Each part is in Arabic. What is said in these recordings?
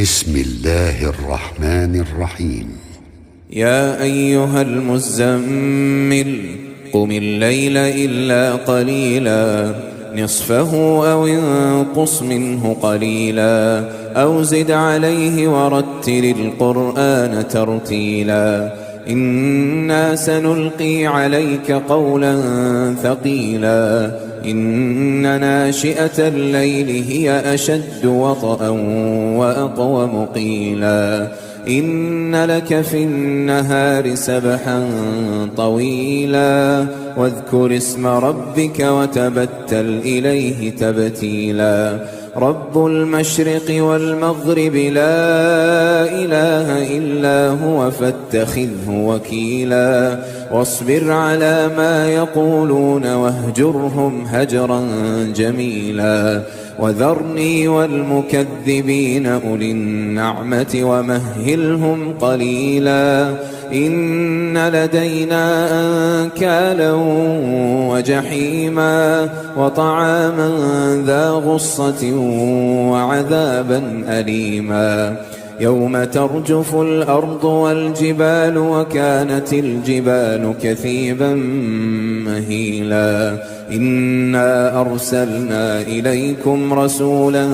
بسم الله الرحمن الرحيم. يا أيها المزمل قم الليل إلا قليلا نصفه أو انقص منه قليلا أو زد عليه ورتل القرآن ترتيلا إنا سنلقي عليك قولا ثقيلا إن ناشئة الليل هي أشد وطئا وأقوم قيلا إن لك في النهار سبحا طويلا واذكر اسم ربك وتبتل إليه تبتيلا رب المشرق والمغرب لا إله إلا هو فاتخذه وكيلا واصبر على ما يقولون واهجرهم هجرا جميلا وذرني والمكذبين أولي النعمة ومهلهم قليلا إن لدينا أنكالا وجحيما وطعاما ذا غصة وعذابا أليما يوم ترجف الأرض والجبال وكانت الجبال كثيبا مهيلا إنا أرسلنا إليكم رسولا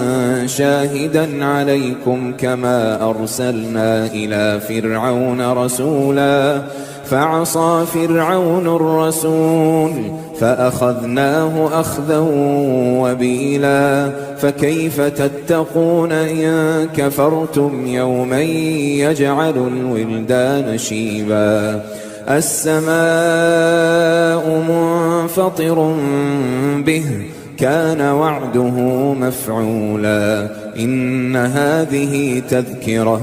شاهدا عليكم كما أرسلنا إلى فرعون رسولا فعصى فرعون الرسول فأخذناه أخذا وبيلا فكيف تتقون إن كفرتم يوما يجعل الولدان شيبا السماء منفطر به كان وعده مفعولا إن هذه تذكرة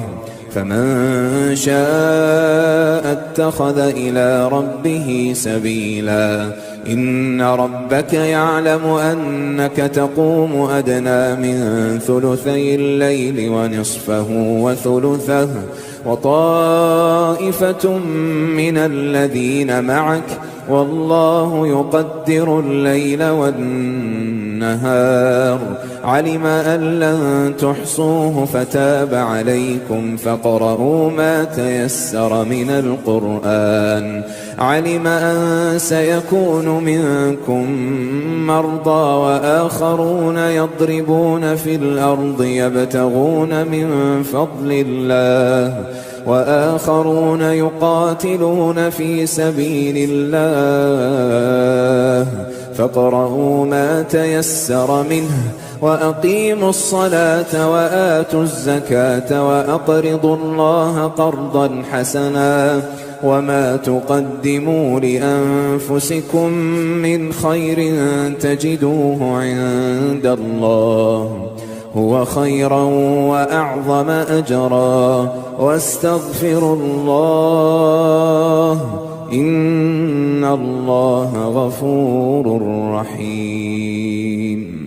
فمن شاء اتخذ إلى ربه سبيلا إن ربك يعلم أنك تقوم أدنى من ثلثي الليل ونصفه وثلثه وطائفة من الذين معك والله يقدر الليل والنهار علم أن لن تحصوه فتاب عليكم فاقرؤوا ما تيسر من القرآن علم أن سيكون منكم مرضى وآخرون يضربون في الأرض يبتغون من فضل الله وآخرون يقاتلون في سبيل الله فاقرؤوا ما تيسر منه وأقيموا الصلاة وآتوا الزكاة وأقرضوا الله قرضا حسنا وما تقدموا لأنفسكم من خير تجدوه عند الله هو خيرا وأعظم أجرا واستغفروا الله إن الله غفور رحيم.